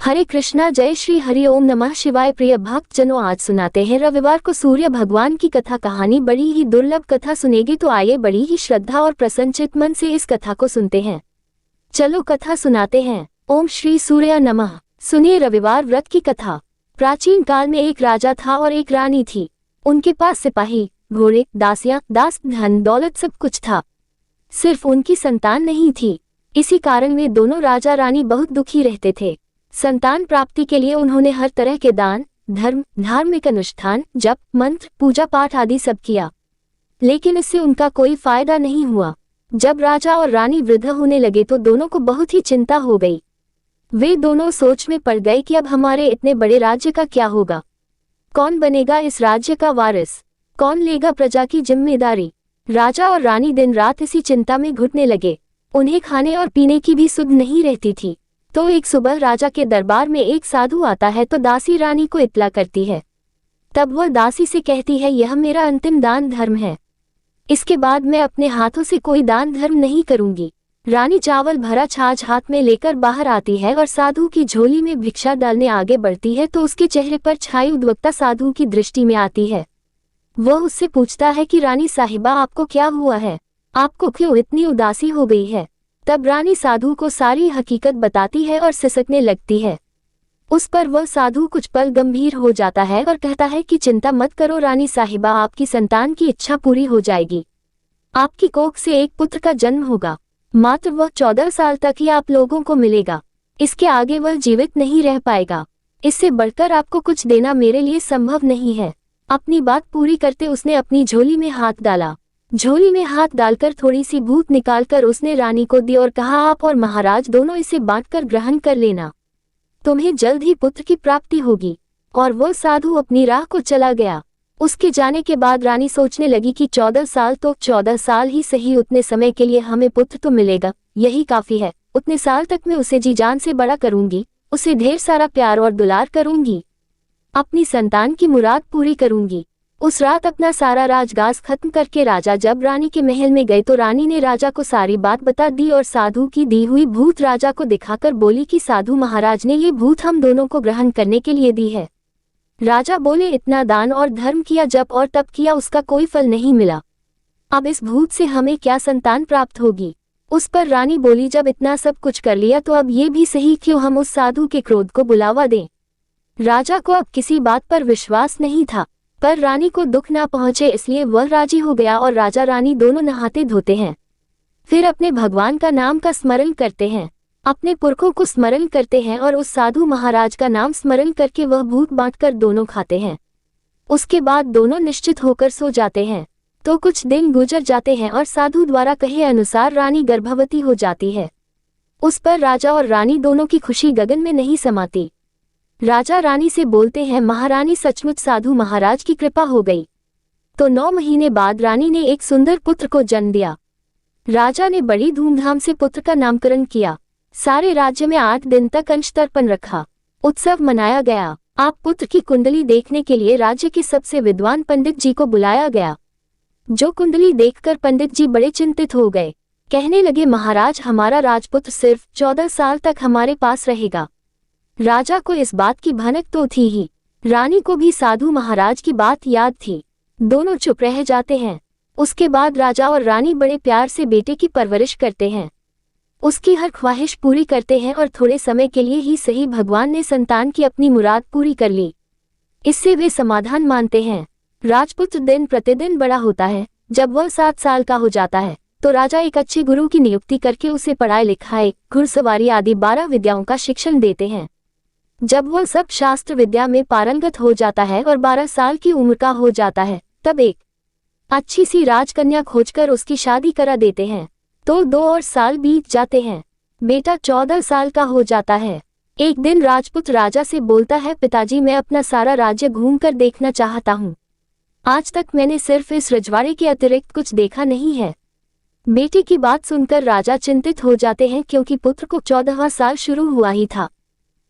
हरे कृष्णा, जय श्री हरि ओम नमः शिवाय। प्रिय भक्त जनों, आज सुनाते हैं रविवार को सूर्य भगवान की कथा। कहानी बड़ी ही दुर्लभ कथा सुनेगी, तो आइए बड़ी ही श्रद्धा और प्रसन्नचित मन से इस कथा को सुनते हैं। चलो कथा सुनाते हैं। ओम श्री सूर्य नमः। सुनिए रविवार व्रत की कथा। प्राचीन काल में एक राजा था और एक रानी थी। उनके पास सिपाही, घोड़े, दासियां, दास, धन दौलत सब कुछ था। सिर्फ उनकी संतान नहीं थी। इसी कारण वे दोनों राजा रानी बहुत दुखी रहते थे। संतान प्राप्ति के लिए उन्होंने हर तरह के दान, धर्म, धार्मिक अनुष्ठान, जप, मंत्र, पूजा पाठ आदि सब किया, लेकिन इससे उनका कोई फायदा नहीं हुआ। जब राजा और रानी वृद्ध होने लगे तो दोनों को बहुत ही चिंता हो गई। वे दोनों सोच में पड़ गए कि अब हमारे इतने बड़े राज्य का क्या होगा, कौन बनेगा इस राज्य का वारिस, कौन लेगा प्रजा की जिम्मेदारी। राजा और रानी दिन रात इसी चिंता में घुटने लगे। उन्हें खाने और पीने की भी सुध नहीं रहती थी। तो एक सुबह राजा के दरबार में एक साधु आता है तो दासी रानी को इत्तला करती है। तब वह दासी से कहती है, यह मेरा अंतिम दान धर्म है, इसके बाद मैं अपने हाथों से कोई दान धर्म नहीं करूंगी। रानी चावल भरा छाछ हाथ में लेकर बाहर आती है और साधु की झोली में भिक्षा डालने आगे बढ़ती है तो उसके चेहरे पर छाई उद्विग्नता साधु की दृष्टि में आती है। वह उससे पूछता है कि रानी साहिबा, आपको क्या हुआ है, आपको क्यों इतनी उदासी हो गई है। तब रानी साधु को सारी हकीकत बताती है और सिसकने लगती है। उस पर वह साधु कुछ पल गंभीर हो जाता है और कहता है कि चिंता मत करो रानी साहिबा, आपकी संतान की इच्छा पूरी हो जाएगी। आपकी कोख से एक पुत्र का जन्म होगा, मात्र वह 14 साल तक ही आप लोगों को मिलेगा। इसके आगे वह जीवित नहीं रह पाएगा। इससे बढ़कर आपको कुछ देना मेरे लिए संभव नहीं है। अपनी बात पूरी करते उसने अपनी झोली में हाथ डाला। झोली में हाथ डालकर थोड़ी सी भूत निकालकर उसने रानी को दी और कहा, आप और महाराज दोनों इसे बांटकर ग्रहण कर लेना, तुम्हें जल्द ही पुत्र की प्राप्ति होगी। और वह साधु अपनी राह को चला गया। उसके जाने के बाद रानी सोचने लगी कि 14 साल तो 14 साल ही सही, उतने समय के लिए हमें पुत्र तो मिलेगा, यही काफी है। उतने साल तक मैं उसे जी जान से बड़ा करूंगी, उसे ढेर सारा प्यार और दुलार करूंगी, अपनी संतान की मुराद पूरी करूंगी। उस रात अपना सारा राजगास खत्म करके राजा जब रानी के महल में गए तो रानी ने राजा को सारी बात बता दी और साधु की दी हुई भूत राजा को दिखाकर बोली कि साधु महाराज ने ये भूत हम दोनों को ग्रहण करने के लिए दी है। राजा बोले, इतना दान और धर्म किया, जप और तप किया, उसका कोई फल नहीं मिला। अब इस भूत से हमें क्या संतान प्राप्त होगी। उस पर रानी बोली, जब इतना सब कुछ कर लिया तो अब ये भी सही क्यों हम उस साधु के क्रोध को बुलावा दें। राजा को अब किसी बात पर विश्वास नहीं था, पर रानी को दुख ना पहुंचे इसलिए वह राजी हो गया और राजा रानी दोनों नहाते धोते हैं। फिर अपने भगवान का नाम का स्मरण करते हैं, अपने पुरखों को स्मरण करते हैं और उस साधु महाराज का नाम स्मरण करके वह भूत बांटकर दोनों खाते हैं। उसके बाद दोनों निश्चित होकर सो जाते हैं। तो कुछ दिन गुजर जाते हैं और साधु द्वारा कहे अनुसार रानी गर्भवती हो जाती है। उस पर राजा और रानी दोनों की खुशी गगन में नहीं समाती। राजा रानी से बोलते हैं, महारानी सचमुच साधु महाराज की कृपा हो गई। तो 9 महीने बाद रानी ने एक सुंदर पुत्र को जन्म दिया। राजा ने बड़ी धूमधाम से पुत्र का नामकरण किया। सारे राज्य में 8 दिन तक अंशतर्पण रखा, उत्सव मनाया गया। आप पुत्र की कुंडली देखने के लिए राज्य के सबसे विद्वान पंडित जी को बुलाया गया। जो कुंडली देखकर पंडित जी बड़े चिंतित हो गए। कहने लगे, महाराज हमारा राजपुत्र सिर्फ 14 साल तक हमारे पास रहेगा। राजा को इस बात की भनक तो थी ही, रानी को भी साधु महाराज की बात याद थी। दोनों चुप रह जाते हैं। उसके बाद राजा और रानी बड़े प्यार से बेटे की परवरिश करते हैं, उसकी हर ख्वाहिश पूरी करते हैं और थोड़े समय के लिए ही सही भगवान ने संतान की अपनी मुराद पूरी कर ली। इससे वे समाधान मानते हैं। राजपुत्र दिन प्रतिदिन बड़ा होता है। जब वह 7 साल का हो जाता है तो राजा एक अच्छे गुरु की नियुक्ति करके उसे पढ़ाई लिखाई, घुड़सवारी आदि 12 विद्याओं का शिक्षण देते हैं। जब वह सब शास्त्र विद्या में पारंगत हो जाता है और 12 साल की उम्र का हो जाता है तब एक अच्छी सी राजकन्या खोजकर उसकी शादी करा देते हैं। तो 2 और साल बीत जाते हैं। बेटा 14 साल का हो जाता है। एक दिन राजपुत्र राजा से बोलता है, पिताजी मैं अपना सारा राज्य घूमकर देखना चाहता हूँ। आज तक मैंने सिर्फ इस रजवाड़े के अतिरिक्त कुछ देखा नहीं है। बेटे की बात सुनकर राजा चिंतित हो जाते हैं क्योंकि पुत्र को 14वां साल शुरू हुआ ही था।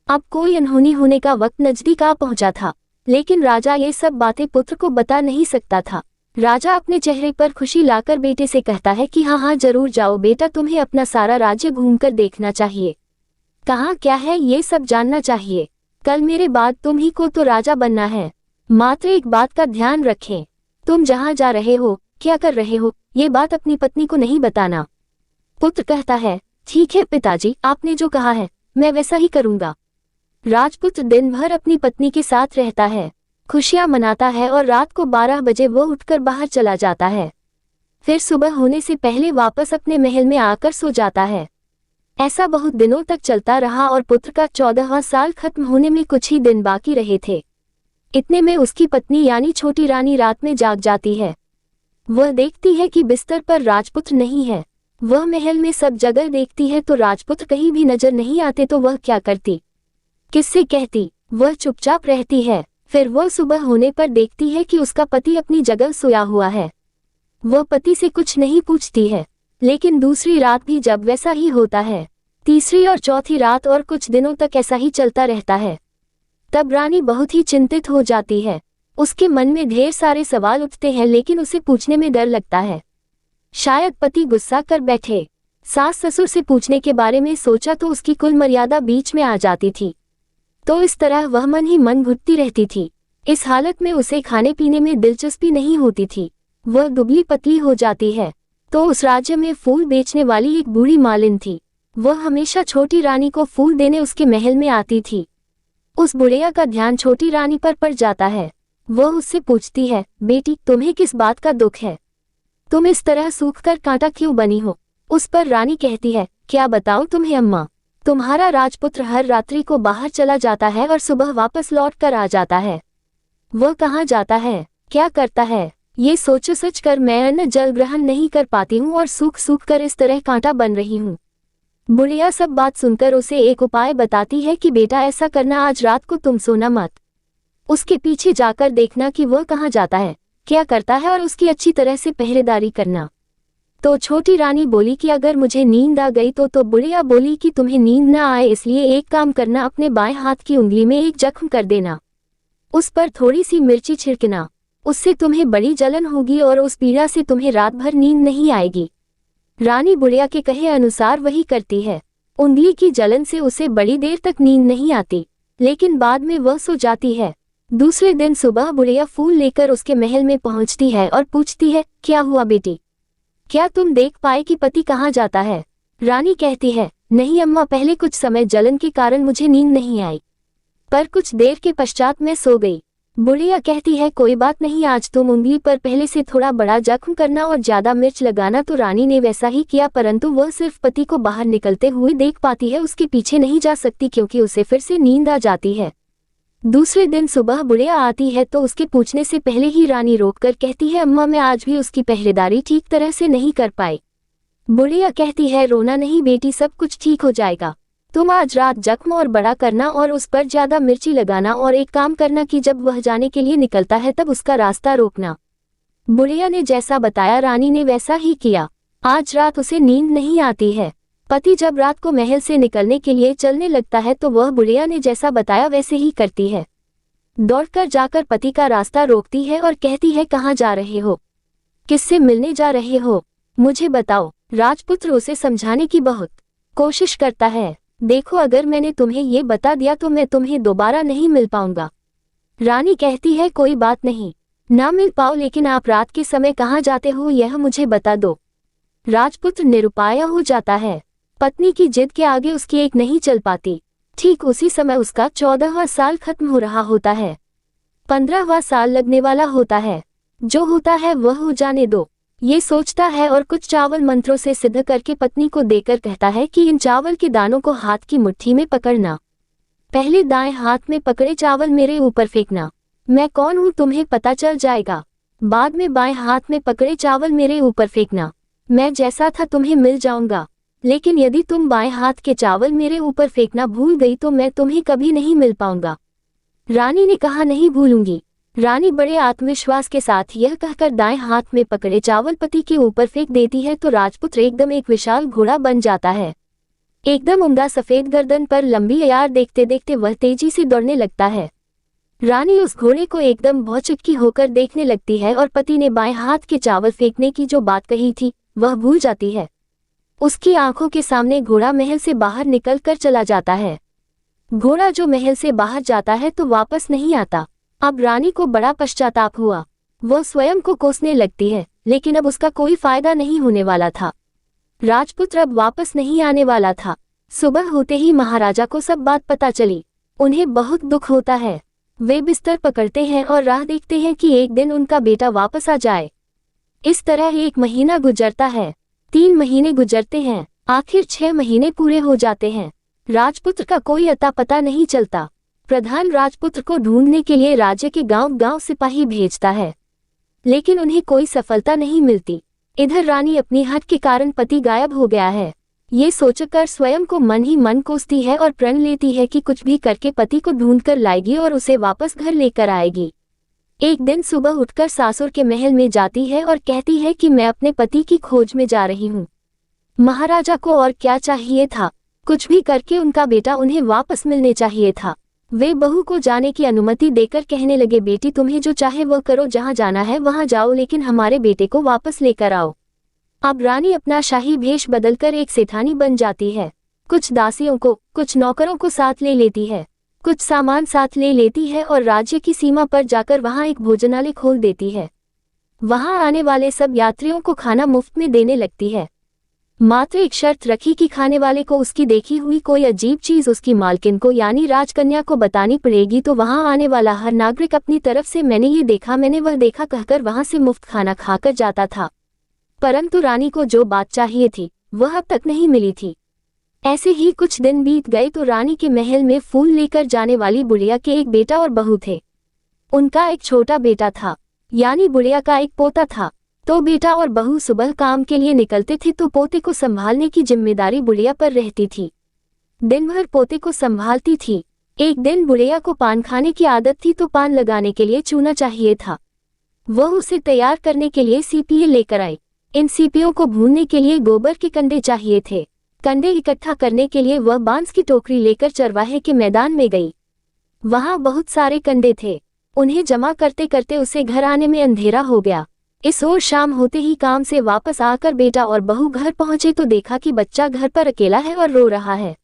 अब कोई अनहोनी होने का वक्त नजदीक आ पहुंचा था, लेकिन राजा ये सब बातें पुत्र को बता नहीं सकता था। राजा अपने चेहरे पर खुशी लाकर बेटे से कहता है कि हाँ हाँ जरूर जाओ बेटा, तुम्हें अपना सारा राज्य घूमकर देखना चाहिए। कहाँ क्या है ये सब जानना चाहिए। कल मेरे बाद तुम ही को तो राजा बनना है। मात्र एक बात का ध्यान रखें, तुम जहाँ जा रहे हो, क्या कर रहे हो, ये बात अपनी पत्नी को नहीं बताना। पुत्र कहता है, ठीक है पिताजी, आपने जो कहा है मैं वैसा ही करूँगा। राजपुत्र दिन भर अपनी पत्नी के साथ रहता है, खुशियां मनाता है और रात को 12 बजे वो उठकर बाहर चला जाता है। फिर सुबह होने से पहले वापस अपने महल में आकर सो जाता है। ऐसा बहुत दिनों तक चलता रहा और पुत्र का 14वां साल खत्म होने में कुछ ही दिन बाकी रहे थे। इतने में उसकी पत्नी यानी छोटी रानी रात में जाग जाती है। वह देखती है कि बिस्तर पर राजपुत्र नहीं है। वह महल में सब जगह देखती है तो राजपुत्र कहीं भी नजर नहीं आते तो वह क्या करती, किससे कहती? वह चुपचाप रहती है। फिर वह सुबह होने पर देखती है कि उसका पति अपनी जगह सोया हुआ है। वह पति से कुछ नहीं पूछती है, लेकिन दूसरी रात भी जब वैसा ही होता है, तीसरी और चौथी रात और कुछ दिनों तक ऐसा ही चलता रहता है। तब रानी बहुत ही चिंतित हो जाती है। उसके मन में ढेर सारे सवाल उठते हैं लेकिन उसे पूछने में डर लगता है। शायद पति गुस्सा कर बैठे। सास ससुर से पूछने के बारे में सोचा तो उसकी कुल मर्यादा बीच में आ जाती थी। तो इस तरह वह मन ही मन घुटती रहती थी। इस हालत में उसे खाने पीने में दिलचस्पी नहीं होती थी। वह दुबली पतली हो जाती है। तो उस राज्य में फूल बेचने वाली एक बूढ़ी मालिन थी। वह हमेशा छोटी रानी को फूल देने उसके महल में आती थी। उस बुढ़िया का ध्यान छोटी रानी पर पड़ जाता है। वह उससे पूछती है, बेटी तुम्हें किस बात का दुख है? तुम इस तरह सूखकर कांटा क्यों बनी हो? उस पर रानी कहती है, क्या बताऊं तुम्हें अम्मा, तुम्हारा राजपुत्र हर रात्रि को बाहर चला जाता है और सुबह वापस लौट कर आ जाता है। वह कहाँ जाता है, क्या करता है, ये सोच कर मैं अन्न जल ग्रहण नहीं कर पाती हूँ और सूख सूख कर इस तरह कांटा बन रही हूँ। बुढ़िया सब बात सुनकर उसे एक उपाय बताती है कि बेटा ऐसा करना, आज रात को तुम सोना मत। उसके पीछे जाकर देखना कि वह कहाँ जाता है, क्या करता है और उसकी अच्छी तरह से पहरेदारी करना। तो छोटी रानी बोली कि अगर मुझे नींद आ गई तो बुढ़िया बोली कि तुम्हें नींद न आए इसलिए एक काम करना, अपने बाएं हाथ की उंगली में एक जख्म कर देना, उस पर थोड़ी सी मिर्ची छिड़कना, उससे तुम्हें बड़ी जलन होगी और उस पीड़ा से तुम्हें रात भर नींद नहीं आएगी। रानी बुढ़िया के कहे अनुसार वही करती है। उंगली की जलन से उसे बड़ी देर तक नींद नहीं आती, लेकिन बाद में वह सो जाती है। दूसरे दिन सुबह बुढ़िया फूल लेकर उसके महल में पहुंचती है और पूछती है, क्या हुआ बेटी, क्या तुम देख पाए कि पति कहाँ जाता है? रानी कहती है, नहीं अम्मा, पहले कुछ समय जलन के कारण मुझे नींद नहीं आई, पर कुछ देर के पश्चात मैं सो गई। बुढ़िया कहती है, कोई बात नहीं, आज तुम उंगली पर पहले से थोड़ा बड़ा जख्म करना और ज्यादा मिर्च लगाना। तो रानी ने वैसा ही किया, परंतु वह सिर्फ पति को बाहर निकलते हुए देख पाती है, उसके पीछे नहीं जा सकती क्योंकि उसे फिर से नींद आ जाती है। दूसरे दिन सुबह बुढ़िया आती है तो उसके पूछने से पहले ही रानी रोककर कहती है, अम्मा मैं आज भी उसकी पहरेदारी ठीक तरह से नहीं कर पाई। बुढ़िया कहती है, रोना नहीं बेटी, सब कुछ ठीक हो जाएगा। तुम आज रात जख्म और बड़ा करना और उस पर ज्यादा मिर्ची लगाना और एक काम करना कि जब वह जाने के लिए निकलता है तब उसका रास्ता रोकना। बुढ़िया ने जैसा बताया रानी ने वैसा ही किया। आज रात उसे नींद नहीं आती है। पति जब रात को महल से निकलने के लिए चलने लगता है तो वह बुढ़िया ने जैसा बताया वैसे ही करती है। दौड़कर जाकर पति का रास्ता रोकती है और कहती है, कहाँ जा रहे हो, किससे मिलने जा रहे हो, मुझे बताओ। राजपुत्र उसे समझाने की बहुत कोशिश करता है। देखो, अगर मैंने तुम्हें ये बता दिया तो मैं तुम्हें दोबारा नहीं मिल पाऊंगा। रानी कहती है, कोई बात नहीं, ना मिल पाओ, लेकिन आप रात के समय कहाँ जाते हो यह मुझे बता दो। राजपुत्र निरुपाय हो जाता है। पत्नी की जिद के आगे उसकी एक नहीं चल पाती। ठीक उसी समय उसका 14वां साल खत्म हो रहा होता है। 15वां साल लगने वाला होता है। जो होता है वह हो जाने दो, ये सोचता है और कुछ चावल मंत्रों से सिद्ध करके पत्नी को देकर कहता है कि इन चावल के दानों को हाथ की मुट्ठी में पकड़ना। पहले दाएं हाथ में पकड़े चावल मेरे ऊपर फेंकना, मैं कौन हूँ तुम्हें पता चल जाएगा। बाद में बाएं हाथ में पकड़े चावल मेरे ऊपर फेंकना, मैं जैसा था तुम्हें मिल जाऊंगा। लेकिन यदि तुम बाएं हाथ के चावल मेरे ऊपर फेंकना भूल गई तो मैं तुम्हें कभी नहीं मिल पाऊंगा। रानी ने कहा, नहीं भूलूंगी। रानी बड़े आत्मविश्वास के साथ यह कहकर दाएं हाथ में पकड़े चावल पति के ऊपर फेंक देती है तो राजपुत्र एकदम एक विशाल घोड़ा बन जाता है। एकदम उम्दा सफेद गर्दन पर लंबी अयार देखते देखते वह तेजी से दौड़ने लगता है। रानी उस घोड़े को एकदम भौचक्की होकर देखने लगती है और पति ने बाएं हाथ के चावल फेंकने की जो बात कही थी वह भूल जाती है। उसकी आंखों के सामने घोड़ा महल से बाहर निकल कर चला जाता है। घोड़ा जो महल से बाहर जाता है तो वापस नहीं आता। अब रानी को बड़ा पश्चाताप हुआ। वह स्वयं को कोसने लगती है, लेकिन अब उसका कोई फायदा नहीं होने वाला था। राजपुत्र अब वापस नहीं आने वाला था। सुबह होते ही महाराजा को सब बात पता चली। उन्हें बहुत दुख होता है। वे बिस्तर पकड़ते हैं और राह देखते हैं कि एक दिन उनका बेटा वापस आ जाए। इस तरह 1 महीना गुजरता है, 3 महीने गुजरते हैं, आखिर 6 महीने पूरे हो जाते हैं। राजपुत्र का कोई अता पता नहीं चलता। प्रधान राजपुत्र को ढूंढने के लिए राज्य के गांव-गांव सिपाही भेजता है, लेकिन उन्हें कोई सफलता नहीं मिलती। इधर रानी अपनी हट के कारण पति गायब हो गया है, ये सोचकर स्वयं को मन ही मन कोसती है और प्रण लेती है कि कुछ भी करके पति को ढूंढकर लाएगी और उसे वापस घर लेकर आएगी। एक दिन सुबह उठकर सासुर के महल में जाती है और कहती है कि मैं अपने पति की खोज में जा रही हूँ। महाराजा को और क्या चाहिए था, कुछ भी करके उनका बेटा उन्हें वापस मिलने चाहिए था। वे बहू को जाने की अनुमति देकर कहने लगे, बेटी तुम्हें जो चाहे वह करो, जहाँ जाना है वहाँ जाओ, लेकिन हमारे बेटे को वापस लेकर आओ। अब रानी अपना शाही भेष बदलकर एक सेठानी बन जाती है। कुछ दासियों को, कुछ नौकरों को साथ ले लेती है, कुछ सामान साथ ले लेती है और राज्य की सीमा पर जाकर वहां एक भोजनालय खोल देती है। वहां आने वाले सब यात्रियों को खाना मुफ्त में देने लगती है। मात्र एक शर्त रखी कि खाने वाले को उसकी देखी हुई कोई अजीब चीज उसकी मालकिन को यानी राजकन्या को बतानी पड़ेगी, तो वहां आने वाला हर नागरिक अपनी तरफ से मैंने ये देखा, मैंने वह देखा कहकर वहां से मुफ्त खाना खाकर जाता था। परंतु रानी को जो बात चाहिए थी वह अब तक नहीं मिली थी। ऐसे ही कुछ दिन बीत गए तो रानी के महल में फूल लेकर जाने वाली बुढ़िया के एक बेटा और बहू थे। उनका एक छोटा बेटा था, यानी बुढ़िया का एक पोता था। तो बेटा और बहू सुबह काम के लिए निकलते थे तो पोते को संभालने की जिम्मेदारी बुढ़िया पर रहती थी। दिन भर पोते को संभालती थी। एक दिन बुढ़िया को पान खाने की आदत थी तो पान लगाने के लिए चूना चाहिए था। वह उसे तैयार करने के लिए सीपिये लेकर आई। इन सीपियों को भूनने के लिए गोबर के कंडे चाहिए थे। कंडे इकट्ठा करने के लिए वह बांस की टोकरी लेकर चरवाहे के मैदान में गई। वहां बहुत सारे कंडे थे। उन्हें जमा करते करते उसे घर आने में अंधेरा हो गया। इस ओर शाम होते ही काम से वापस आकर बेटा और बहू घर पहुंचे तो देखा कि बच्चा घर पर अकेला है और रो रहा है।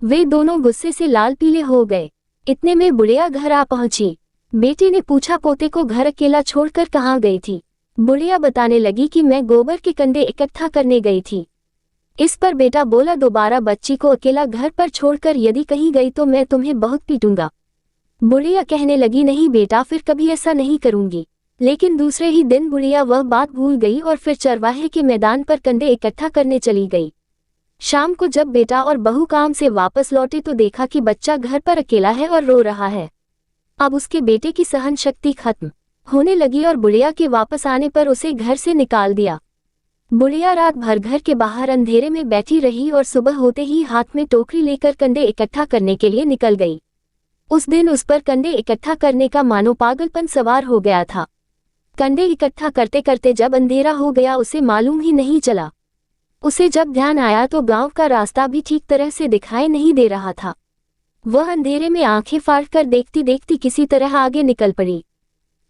वे दोनों गुस्से से लाल पीले हो गए। इतने में बुढ़िया घर आ पहुंची। बेटे ने पूछा, पोते को घर अकेला छोड़कर कहाँ गई थी? बुढ़िया बताने लगी कि मैं गोबर के कंडे इकट्ठा करने गई थी। इस पर बेटा बोला, दोबारा बच्ची को अकेला घर पर छोड़कर यदि कहीं गई तो मैं तुम्हें बहुत पीटूंगा। बुढ़िया कहने लगी, नहीं बेटा, फिर कभी ऐसा नहीं करूंगी। लेकिन दूसरे ही दिन बुढ़िया वह बात भूल गई और फिर चरवाहे के मैदान पर कंडे इकट्ठा करने चली गई। शाम को जब बेटा और बहू काम से वापस लौटे तो देखा कि बच्चा घर पर अकेला है और रो रहा है। अब उसके बेटे की सहन शक्ति खत्म होने लगी और बुढ़िया के वापस आने पर उसे घर से निकाल दिया। बुढ़िया रात भर घर के बाहर अंधेरे में बैठी रही और सुबह होते ही हाथ में टोकरी लेकर कंडे इकट्ठा करने के लिए निकल गई। उस दिन उस पर कंडे इकट्ठा करने का मानो पागलपन सवार हो गया था। कंडे इकट्ठा करते करते जब अंधेरा हो गया उसे मालूम ही नहीं चला। उसे जब ध्यान आया तो गांव का रास्ता भी ठीक तरह से दिखाई नहीं दे रहा था। वह अंधेरे में आंखें फाड़कर देखती देखती किसी तरह आगे निकल पड़ी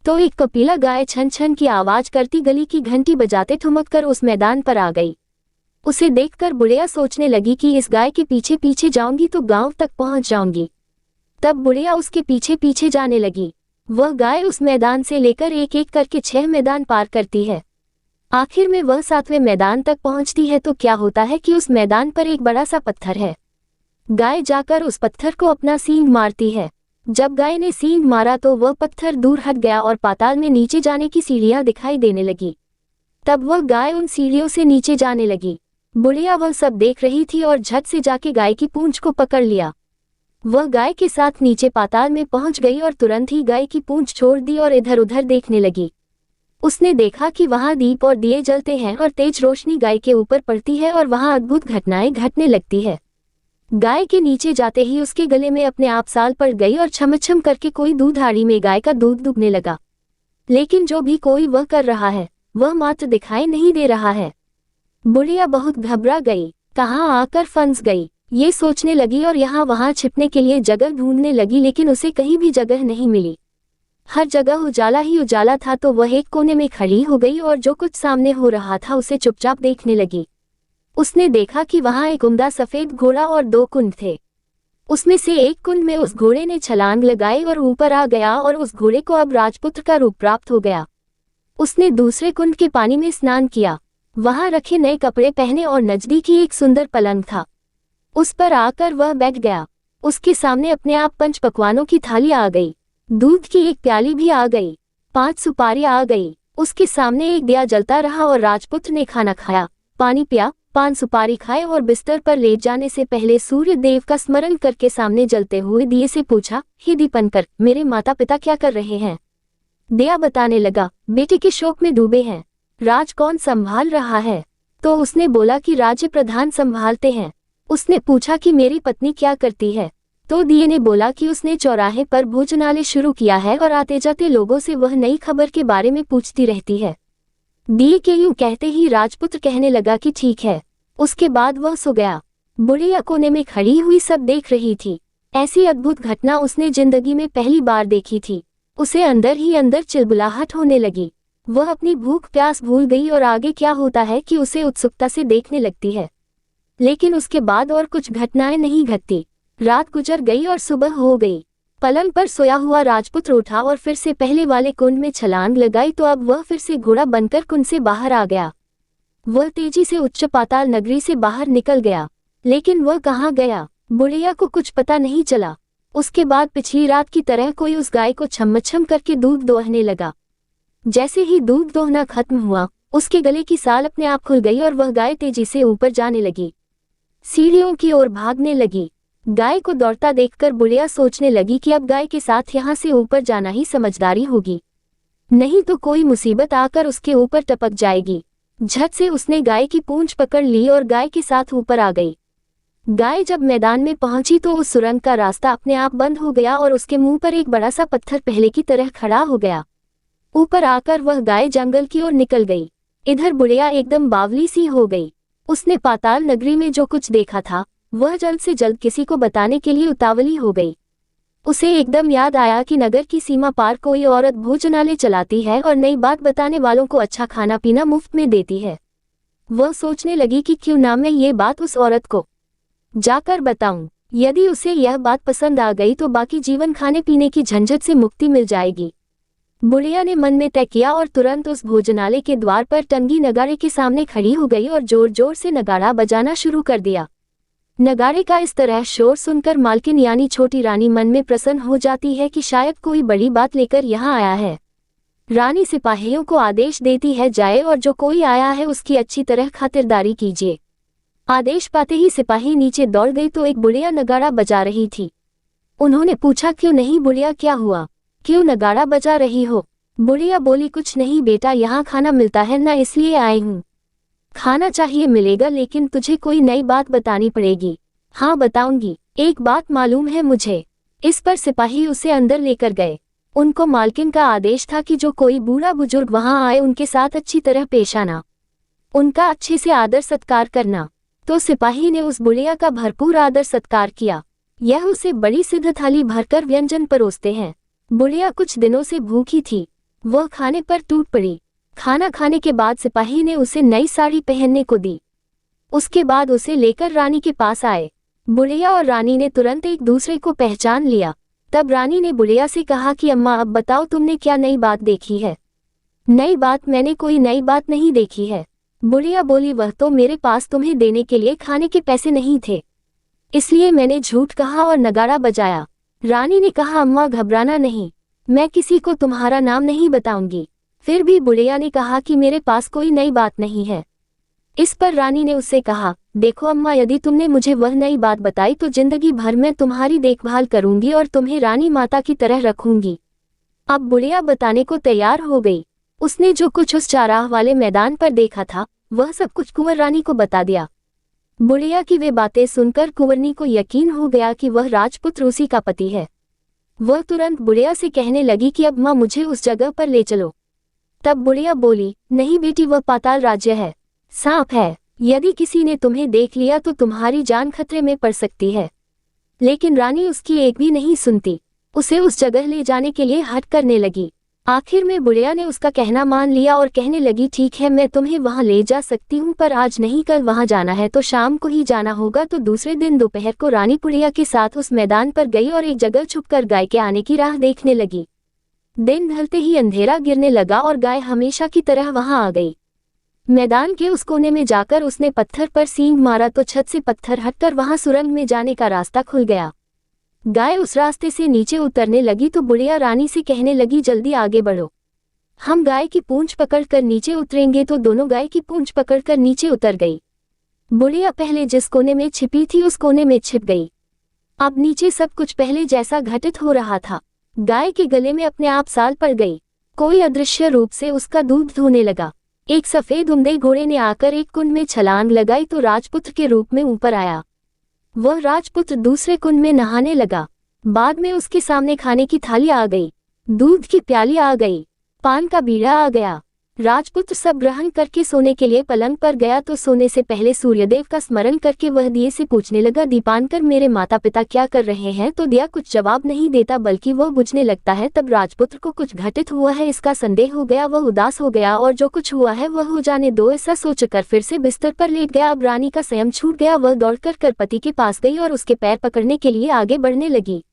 तो एक कपिला गाय छन छन की आवाज करती गली की घंटी बजाते ठुमक कर उस मैदान पर आ गई। उसे देखकर बुढ़िया सोचने लगी कि इस गाय के पीछे पीछे जाऊंगी तो गांव तक पहुंच जाऊंगी। तब बुढ़िया उसके पीछे पीछे जाने लगी। वह गाय उस मैदान से लेकर एक एक करके 6 मैदान पार करती है। आखिर में वह 7वें मैदान तक पहुंचती है तो क्या होता है कि उस मैदान पर एक बड़ा सा पत्थर है। गाय जाकर उस पत्थर को अपना सींग मारती है। जब गाय ने सींग मारा तो वह पत्थर दूर हट गया और पाताल में नीचे जाने की सीढ़ियां दिखाई देने लगी। तब वह गाय उन सीढ़ियों से नीचे जाने लगी। बुढ़िया वह सब देख रही थी और झट से जाके गाय की पूंछ को पकड़ लिया। वह गाय के साथ नीचे पाताल में पहुंच गई और तुरंत ही गाय की पूंछ छोड़ दी और इधर उधर देखने लगी। उसने देखा कि वहां दीप और दिए जलते हैं और तेज रोशनी गाय के ऊपर पड़ती है और वहां अद्भुत घटनाएं घटने लगती है। गाय के नीचे जाते ही उसके गले में अपने आप साल पड़ गई और छमछम करके कोई दूधाड़ी में गाय का दूध दुबने लगा। लेकिन जो भी कोई वह कर रहा है वह मात्र दिखाई नहीं दे रहा है। बुढ़िया बहुत घबरा गई, कहाँ आकर फंस गई ये सोचने लगी और यहाँ वहां छिपने के लिए जगह ढूंढने लगी, लेकिन उसे कहीं भी जगह नहीं मिली। हर जगह उजाला ही उजाला था तो वह एक कोने में खड़ी हो गई और जो कुछ सामने हो रहा था उसे चुपचाप देखने लगी। उसने देखा कि वहां एक उम्दा सफेद घोड़ा और 2 कुंड थे। उसमें से एक कुंड में उस घोड़े ने छलांग लगाई और ऊपर आ गया और उस घोड़े को अब राजपुत्र का रूप प्राप्त हो गया। उसने दूसरे कुंड के पानी में स्नान किया। वहां रखे नए कपड़े पहने और नजदीक ही एक सुंदर पलंग था। उस पर आकर वह बैठ गया। उसके सामने अपने आप 5 पकवानों की थाली आ गई। दूध की एक प्याली भी आ गई। 5 सुपारी आ गई। उसके सामने एक दिया जलता रहा और राजपुत्र ने खाना खाया, पानी पिया, 5 सुपारी खाए और बिस्तर पर लेट जाने से पहले सूर्य देव का स्मरण करके सामने जलते हुए दिए से पूछा, हे दीपंकर, मेरे माता पिता क्या कर रहे हैं? दिया बताने लगा, बेटे के शोक में डूबे हैं। राज कौन संभाल रहा है? तो उसने बोला कि राज्य प्रधान संभालते हैं। उसने पूछा कि मेरी पत्नी क्या करती है? तो दिए ने बोला कि उसने चौराहे पर भोजनालय शुरू किया है और आते जाते लोगों से वह नई खबर के बारे में पूछती रहती है। दिए के यूं कहते ही राजपुत्र कहने लगा कि ठीक है। उसके बाद वह सो गया। बुढ़िया कोने में खड़ी हुई सब देख रही थी। ऐसी अद्भुत घटना उसने जिंदगी में पहली बार देखी थी। उसे अंदर ही अंदर चिलबुलाहट होने लगी। वह अपनी भूख प्यास भूल गई और आगे क्या होता है कि उसे उत्सुकता से देखने लगती है। लेकिन उसके बाद और कुछ घटनाएं नहीं घटती। रात गुजर गई और सुबह हो गई। पलंग पर सोया हुआ राजपुत्र उठा और फिर से पहले वाले कुंड में छलांग लगाई तो अब वह फिर से घोड़ा बनकर कुंड से बाहर आ गया। वह तेजी से उच्च पाताल नगरी से बाहर निकल गया। लेकिन वह कहाँ गया, बुढ़िया को कुछ पता नहीं चला। उसके बाद पिछली रात की तरह कोई उस गाय को छम्मछम करके दूध दोहने लगा। जैसे ही दूध दोहना खत्म हुआ, उसके गले की साल अपने आप खुल गई और वह गाय तेजी से ऊपर जाने लगी, सीढ़ियों की ओर भागने लगी। गाय को दौड़ता देखकर बुढ़िया सोचने लगी कि अब गाय के साथ यहाँ से ऊपर जाना ही समझदारी होगी, नहीं तो कोई मुसीबत आकर उसके ऊपर टपक जाएगी। झट से उसने गाय की पूंछ पकड़ ली और गाय के साथ ऊपर आ गई। गाय जब मैदान में पहुंची तो उस सुरंग का रास्ता अपने आप बंद हो गया और उसके मुंह पर एक बड़ा सा पत्थर पहले की तरह खड़ा हो गया। ऊपर आकर वह गाय जंगल की ओर निकल गई। इधर बुढ़िया एकदम बावली सी हो गई। उसने पाताल नगरी में जो कुछ देखा था वह जल्द से जल्द किसी को बताने के लिए उतावली हो गई। उसे एकदम याद आया कि नगर की सीमा पार कोई औरत भोजनालय चलाती है और नई बात बताने वालों को अच्छा खाना पीना मुफ्त में देती है। वह सोचने लगी कि क्यों ना मैं ये बात उस औरत को जाकर बताऊं। यदि उसे यह बात पसंद आ गई तो बाकी जीवन खाने पीने की झंझट से मुक्ति मिल जाएगी। बुढ़िया ने मन में तय किया और तुरंत उस भोजनालय के द्वार पर टंगी नगाड़े के सामने खड़ी हो गई और जोर जोर से नगाड़ा बजाना शुरू कर दिया। नगाड़े का इस तरह शोर सुनकर मालकिन यानी छोटी रानी मन में प्रसन्न हो जाती है कि शायद कोई बड़ी बात लेकर यहाँ आया है। रानी सिपाहियों को आदेश देती है, जाए और जो कोई आया है उसकी अच्छी तरह खातिरदारी कीजिए। आदेश पाते ही सिपाही नीचे दौड़ गई तो एक बुढ़िया नगाड़ा बजा रही थी। उन्होंने पूछा, क्यों नहीं बुढ़िया, क्या हुआ, क्यों नगाड़ा बजा रही हो? बुढ़िया बोली, कुछ नहीं बेटा, यहाँ खाना मिलता है ना, इसलिए आई हूँ। खाना चाहिए मिलेगा, लेकिन तुझे कोई नई बात बतानी पड़ेगी। हाँ बताऊंगी, एक बात मालूम है मुझे। इस पर सिपाही उसे अंदर लेकर गए। उनको मालकिन का आदेश था कि जो कोई बूढ़ा बुजुर्ग वहां आए उनके साथ अच्छी तरह पेश आना, उनका अच्छे से आदर सत्कार करना। तो सिपाही ने उस बुढ़िया का भरपूर आदर सत्कार किया। यह उसे बड़ी सिद्ध थाली भरकर व्यंजन परोसते हैं। बुढ़िया कुछ दिनों से भूखी थी, वह खाने पर टूट पड़ी। खाना खाने के बाद सिपाही ने उसे नई साड़ी पहनने को दी। उसके बाद उसे लेकर रानी के पास आए। बुढ़िया और रानी ने तुरंत एक दूसरे को पहचान लिया। तब रानी ने बुढ़िया से कहा कि अम्मा, अब बताओ तुमने क्या नई बात देखी है? नई बात? मैंने कोई नई बात नहीं देखी है। बुढ़िया बोली, वह तो मेरे पास तुम्हें देने के लिए खाने के पैसे नहीं थे, इसलिए मैंने झूठ कहा और नगाड़ा बजाया। रानी ने कहा, अम्मा घबराना नहीं, मैं किसी को तुम्हारा नाम नहीं बताऊंगी। फिर भी बुढ़िया ने कहा कि मेरे पास कोई नई बात नहीं है। इस पर रानी ने उससे कहा, देखो अम्मा, यदि तुमने मुझे वह नई बात बताई तो जिंदगी भर मैं तुम्हारी देखभाल करूंगी और तुम्हें रानी माता की तरह रखूंगी। अब बुढ़िया बताने को तैयार हो गई। उसने जो कुछ उस चाराह वाले मैदान पर देखा था वह सब कुछ कुंवर रानी को बता दिया। बुढ़िया की वे बातें सुनकर कुंवरनी को यकीन हो गया कि वह राजपुत्र उसी का पति है। वह तुरंत बुढ़िया से कहने लगी कि अब माँ मुझे उस जगह पर ले चलो। तब बुढ़िया बोली, नहीं बेटी, वह पाताल राज्य है, सांप है, यदि किसी ने तुम्हें देख लिया तो तुम्हारी जान खतरे में पड़ सकती है। लेकिन रानी उसकी एक भी नहीं सुनती, उसे उस जगह ले जाने के लिए हट करने लगी। आखिर में बुढ़िया ने उसका कहना मान लिया और कहने लगी, ठीक है मैं तुम्हें वहां ले जा सकती हूँ, पर आज नहीं, कल वहां जाना है तो शाम को ही जाना होगा। तो दूसरे दिन दोपहर को रानी बुढ़िया के साथ उस मैदान पर गई और एक जगह छुपकर गाय के आने की राह देखने लगी। दिन ढलते ही अंधेरा गिरने लगा और गाय हमेशा की तरह वहां आ गई। मैदान के उस कोने में जाकर उसने पत्थर पर सींग मारा तो छत से पत्थर हटकर वहां सुरंग में जाने का रास्ता खुल गया। गाय उस रास्ते से नीचे उतरने लगी तो बुढ़िया रानी से कहने लगी, जल्दी आगे बढ़ो, हम गाय की पूंछ पकड़कर नीचे उतरेंगे। तो दोनों गाय की पूंछ पकड़कर नीचे उतर गई। बुढ़िया पहले जिस कोने में छिपी थी उस कोने में छिप गई। अब नीचे सब कुछ पहले जैसा घटित हो रहा था। गाय के गले में अपने आप साल पड़ गई। कोई अदृश्य रूप से उसका दूध धोने लगा। एक सफेद उम्दे घोड़े ने आकर एक कुंड में छलांग लगाई तो राजपुत्र के रूप में ऊपर आया। वह राजपुत्र दूसरे कुंड में नहाने लगा। बाद में उसके सामने खाने की थाली आ गई, दूध की प्याली आ गई, पान का बीड़ा आ गया। राजपुत्र सब ग्रहण करके सोने के लिए पलंग पर गया तो सोने से पहले सूर्यदेव का स्मरण करके वह दिए से पूछने लगा, दीपांकर मेरे माता पिता क्या कर रहे हैं? तो दिया कुछ जवाब नहीं देता बल्कि वह बुझने लगता है। तब राजपुत्र को कुछ घटित हुआ है इसका संदेह हो गया। वह उदास हो गया और जो कुछ हुआ है वह हो जाने दो ऐसा सोचकर फिर से बिस्तर पर लेट गया। अब रानी का संयम छूट गया। वह दौड़कर कर पति के पास गई और उसके पैर पकड़ने के लिए आगे बढ़ने लगी।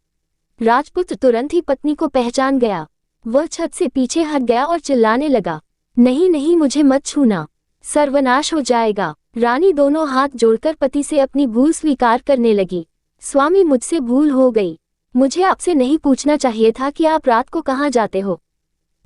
राजपुत्र तुरंत ही पत्नी को पहचान गया। वह छत से पीछे हट गया और चिल्लाने लगा, नहीं नहीं, मुझे मत छूना, सर्वनाश हो जाएगा। रानी दोनों हाथ जोड़कर पति से अपनी भूल स्वीकार करने लगी। स्वामी मुझसे भूल हो गई, मुझे आपसे नहीं पूछना चाहिए था कि आप रात को कहाँ जाते हो।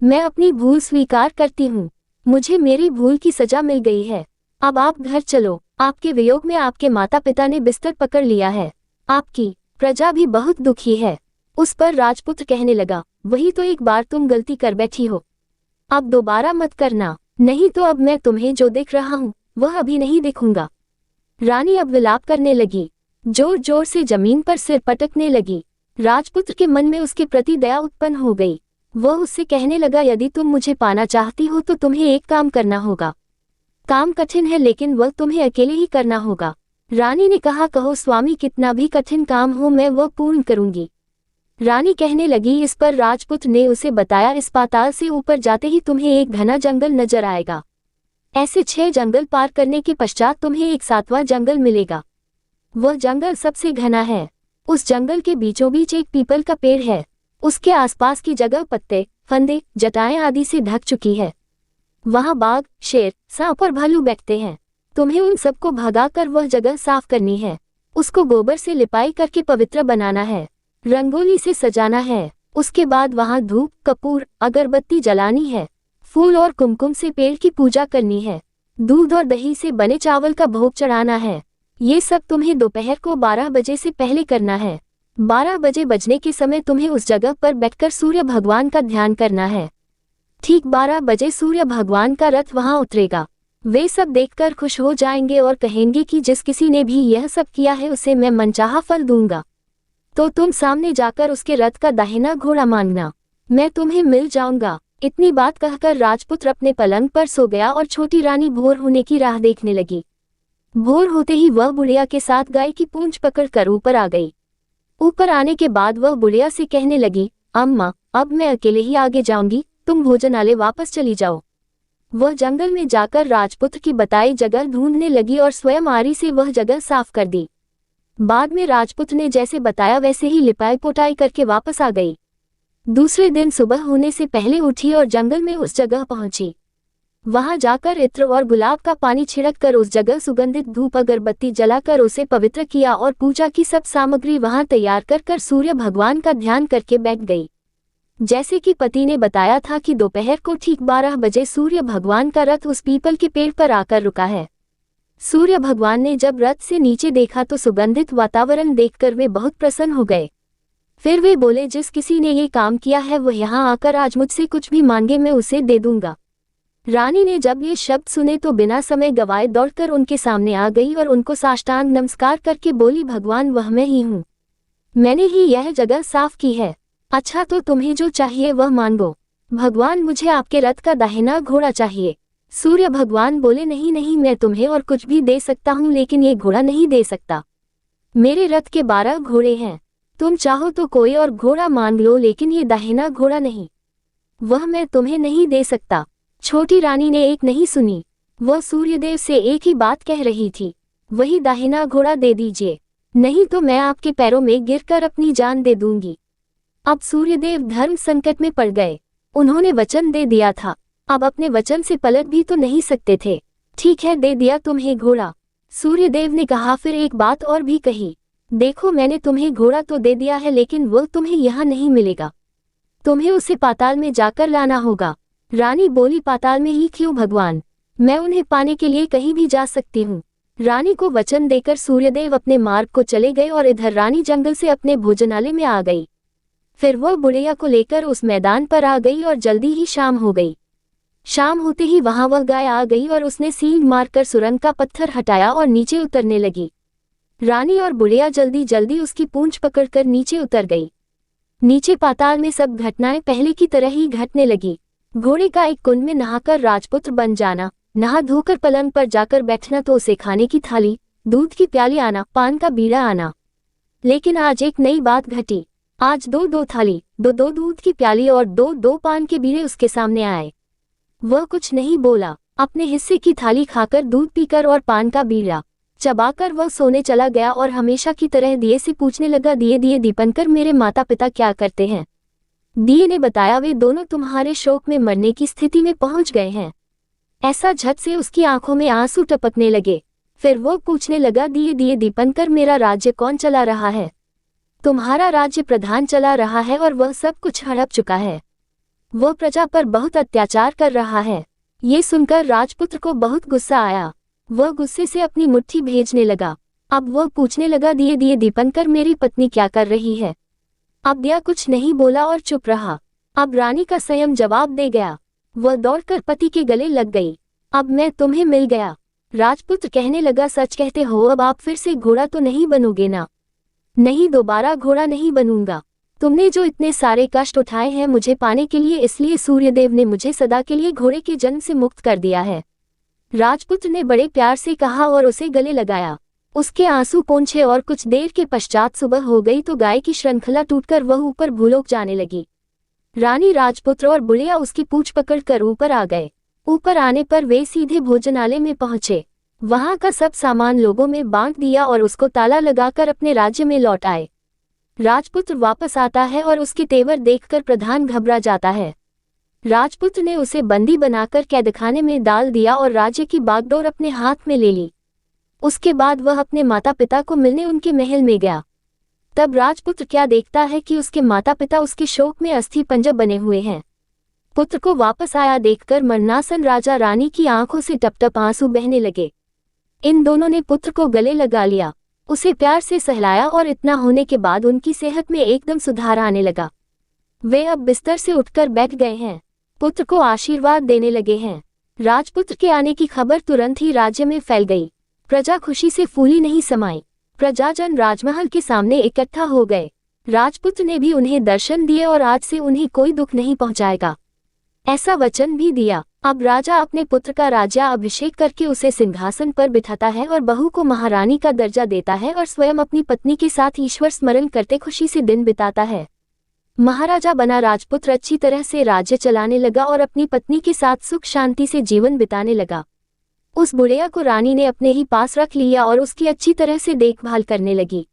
मैं अपनी भूल स्वीकार करती हूँ, मुझे मेरी भूल की सजा मिल गई है। अब आप घर चलो, आपके वियोग में आपके माता पिता ने बिस्तर पकड़ लिया है, आपकी प्रजा भी बहुत दुखी है। उस पर राजपुत्र कहने लगा, वही तो एक बार तुम गलती कर बैठी हो, अब दोबारा मत करना, नहीं तो अब मैं तुम्हें जो देख रहा हूँ वह अभी नहीं देखूंगा। रानी अब विलाप करने लगी, जोर जोर से जमीन पर सिर पटकने लगी। राजपुत्र के मन में उसके प्रति दया उत्पन्न हो गई। वह उससे कहने लगा, यदि तुम मुझे पाना चाहती हो तो तुम्हें एक काम करना होगा। काम कठिन है लेकिन वह तुम्हें अकेले ही करना होगा। रानी ने कहा, कहो स्वामी, कितना भी कठिन काम हो मैं वह पूर्ण करूंगी। रानी कहने लगी। इस पर राजपुत्र ने उसे बताया, इस पाताल से ऊपर जाते ही तुम्हें एक घना जंगल नजर आएगा। ऐसे 6 जंगल पार करने के पश्चात तुम्हें एक 7वां जंगल मिलेगा। वह जंगल सबसे घना है। उस जंगल के बीचों बीच एक पीपल का पेड़ है। उसके आसपास की जगह पत्ते, फंदे, जटाएं आदि से ढक चुकी है। वहां बाघ, शेर, सांप और भालू बैठते हैं। तुम्हें उन सबको भगाकर वह जगह साफ करनी है। उसको गोबर से लिपाई करके पवित्र बनाना है, रंगोली से सजाना है। उसके बाद वहां धूप, कपूर, अगरबत्ती जलानी है। फूल और कुमकुम से पेड़ की पूजा करनी है। दूध और दही से बने चावल का भोग चढ़ाना है। ये सब तुम्हें दोपहर को 12 बजे से पहले करना है। 12 बजे बजने के समय तुम्हें उस जगह पर बैठकर सूर्य भगवान का ध्यान करना है। ठीक 12 बजे सूर्य भगवान का रथ वहां उतरेगा। वे सब देखकर खुश हो जाएंगे और कहेंगे कि जिस किसी ने भी यह सब किया है उसे मैं मनचाहा फल दूंगा। तो तुम सामने जाकर उसके रथ का दाहिना घोड़ा मांगना, मैं तुम्हें मिल जाऊंगा। इतनी बात कहकर राजपुत्र अपने पलंग पर सो गया और छोटी रानी भोर होने की राह देखने लगी। भोर होते ही वह बुढ़िया के साथ गाय की पूंछ पकड़कर ऊपर आ गई। ऊपर आने के बाद वह बुढ़िया से कहने लगी, अम्मा, अब मैं अकेले ही आगे जाऊंगी, तुम भोजनालय वापस चली जाओ। वह जंगल में जाकर राजपुत्र की बताई जगह ढूंढने लगी और स्वयं आरी से वह जगह साफ कर दी। बाद में राजपुत्र ने जैसे बताया वैसे ही लिपाई पोताई करके वापस आ गई। दूसरे दिन सुबह होने से पहले उठी और जंगल में उस जगह पहुंची। वहां जाकर इत्र और गुलाब का पानी छिड़क कर उस जगह सुगंधित धूप अगरबत्ती जलाकर उसे पवित्र किया और पूजा की सब सामग्री वहां तैयार कर सूर्य भगवान का ध्यान करके बैठ गई। जैसे कि पति ने बताया था कि दोपहर को ठीक 12 बजे सूर्य भगवान का रथ उस पीपल के पेड़ पर आकर रुका है। सूर्य भगवान ने जब रथ से नीचे देखा तो सुगंधित वातावरण देखकर वे बहुत प्रसन्न हो गए। फिर वे बोले, जिस किसी ने ये काम किया है वह यहाँ आकर आज मुझसे कुछ भी मांगे मैं उसे दे दूंगा। रानी ने जब ये शब्द सुने तो बिना समय गवाए दौड़कर उनके सामने आ गई और उनको साष्टांग नमस्कार करके बोली, भगवान वह मैं ही हूँ, मैंने ही यह जगह साफ की है। अच्छा तो तुम्हें जो चाहिए वह मांगो। भगवान मुझे आपके रथ का दाहिना घोड़ा चाहिए। सूर्य भगवान बोले, नहीं नहीं, मैं तुम्हें और कुछ भी दे सकता हूँ लेकिन ये घोड़ा नहीं दे सकता। मेरे रथ के 12 घोड़े हैं, तुम चाहो तो कोई और घोड़ा मांग लो लेकिन ये दाहिना घोड़ा नहीं। वह मैं तुम्हें नहीं दे सकता। छोटी रानी ने एक नहीं सुनी। वह सूर्यदेव से एक ही बात कह रही थी, वही दाहिना घोड़ा दे दीजिए, नहीं तो मैं आपके पैरों में गिरकर अपनी जान दे दूंगी। अब सूर्यदेव धर्म संकट में पड़ गए। उन्होंने वचन दे दिया था, अब अपने वचन से पलट भी तो नहीं सकते थे। ठीक है, दे दिया तुम्हें घोड़ा। सूर्यदेव ने कहा, फिर एक बात और भी कही, देखो मैंने तुम्हें घोड़ा तो दे दिया है, लेकिन वो तुम्हें यहाँ नहीं मिलेगा, तुम्हें उसे पाताल में जाकर लाना होगा। रानी बोली, पाताल में ही क्यों भगवान, मैं उन्हें पाने के लिए कहीं भी जा सकती हूँ। रानी को वचन देकर सूर्यदेव अपने मार्ग को चले गए और इधर रानी जंगल से अपने भोजनालय में आ गई। फिर वह बुढ़िया को लेकर उस मैदान पर आ गई और जल्दी ही शाम हो गई। शाम होते ही वहां वह गाय आ गई और उसने सींग मारकर सुरंग का पत्थर हटाया और नीचे उतरने लगी। रानी और बुढ़िया जल्दी जल्दी उसकी पूंछ पकड़कर नीचे उतर गई। नीचे पाताल में सब घटनाएं पहले की तरह ही घटने लगी। घोड़े का एक कुंड में नहाकर राजपुत्र बन जाना, नहा धोकर पलंग पर जाकर बैठना तो उसे खाने की थाली, दूध की प्याली आना, पान का बीड़ा आना। लेकिन आज एक नई बात घटी। आज दो दो थाली, दो दो दूध की प्याली और दो दो पान के बीड़े उसके सामने आए। वह कुछ नहीं बोला, अपने हिस्से की थाली खाकर, दूध पीकर और पान का बीड़ा चबाकर वह सोने चला गया और हमेशा की तरह दिए से पूछने लगा, दिए दिए दीपनकर, मेरे माता पिता क्या करते हैं? दिए ने बताया, वे दोनों तुम्हारे शोक में मरने की स्थिति में पहुंच गए हैं। ऐसा झट से उसकी आंखों में आंसू टपकने लगे। फिर वो पूछने लगा, दिए दिए दीपनकर, मेरा राज्य कौन चला रहा है? तुम्हारा राज्य प्रधान चला रहा है और वह सब कुछ हड़प चुका है। वह प्रजा पर बहुत अत्याचार कर रहा है। ये सुनकर राजपुत्र को बहुत गुस्सा आया। वह गुस्से से अपनी मुट्ठी भेजने लगा। अब वह पूछने लगा, दिए दिए दीपनकर, मेरी पत्नी क्या कर रही है? अब दिया कुछ नहीं बोला और चुप रहा। अब रानी का संयम जवाब दे गया। वह दौड़कर पति के गले लग गई। अब मैं तुम्हें मिल गया। राजपुत्र कहने लगा, सच कहते हो, अब आप फिर से घोड़ा तो नहीं बनोगे ना? नहीं, दोबारा घोड़ा नहीं बनूंगा। तुमने जो इतने सारे कष्ट उठाए हैं मुझे पाने के लिए, इसलिए सूर्यदेव ने मुझे सदा के लिए घोड़े के जन्म से मुक्त कर दिया है। राजपुत्र ने बड़े प्यार से कहा और उसे गले लगाया। उसके आंसू पोंछे और कुछ देर के पश्चात सुबह हो गई तो गाय की श्रृंखला टूटकर वह ऊपर भूलोक जाने लगी। रानी, राजपुत्र और बुढ़िया उसकी पूंछ पकड़कर ऊपर आ गए। ऊपर आने पर वे सीधे भोजनालय में पहुंचे। वहां का सब सामान लोगों में बांट दिया और उसको ताला लगाकर अपने राज्य में लौट आए। राजपुत्र वापस आता है और उसके तेवर देखकर प्रधान घबरा जाता है। राजपुत्र ने उसे बंदी बनाकर कैदखाने में डाल दिया और राज्य की बागडोर अपने हाथ में ले ली। उसके बाद वह अपने माता पिता को मिलने उनके महल में गया। तब राजपुत्र क्या देखता है कि उसके माता पिता उसके शोक में अस्थि पंजर बने हुए हैं। पुत्र को वापस आया देखकर मरणासन राजा रानी की आंखों से टप टप आंसू बहने लगे। इन दोनों ने पुत्र को गले लगा लिया, उसे प्यार से सहलाया और इतना होने के बाद उनकी सेहत में एकदम सुधार आने लगा। वे अब बिस्तर से उठकर बैठ गए हैं, पुत्र को आशीर्वाद देने लगे हैं। राजपुत्र के आने की खबर तुरंत ही राज्य में फैल गई। प्रजा खुशी से फूली नहीं समाई। प्रजाजन राजमहल के सामने इकट्ठा हो गए। राजपुत्र ने भी उन्हें दर्शन दिए और आज से उन्हें कोई दुख नहीं पहुंचाएगा, ऐसा वचन भी दिया। अब राजा अपने पुत्र का राज्याभिषेक करके उसे सिंहासन पर बिठाता है और बहू को महारानी का दर्जा देता है और स्वयं अपनी पत्नी के साथ ईश्वर स्मरण करते खुशी से दिन बिताता है। महाराजा बना राजपुत्र अच्छी तरह से राज्य चलाने लगा और अपनी पत्नी के साथ सुख शांति से जीवन बिताने लगा। उस बुढ़िया को रानी ने अपने ही पास रख लिया और उसकी अच्छी तरह से देखभाल करने लगी।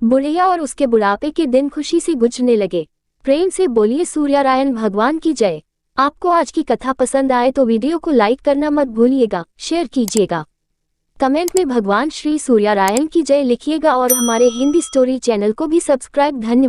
बुढ़िया और उसके बुढ़ापे के दिन खुशी से गुजरने लगे। प्रेम से बोलिए सूर्यनारायण भगवान की जय। आपको आज की कथा पसंद आए तो वीडियो को लाइक करना मत भूलिएगा, शेयर कीजिएगा, कमेंट में भगवान श्री सूर्यनारायण की जय लिखिएगा और हमारे हिंदी स्टोरी चैनल को भी सब्सक्राइब। धन्यवाद।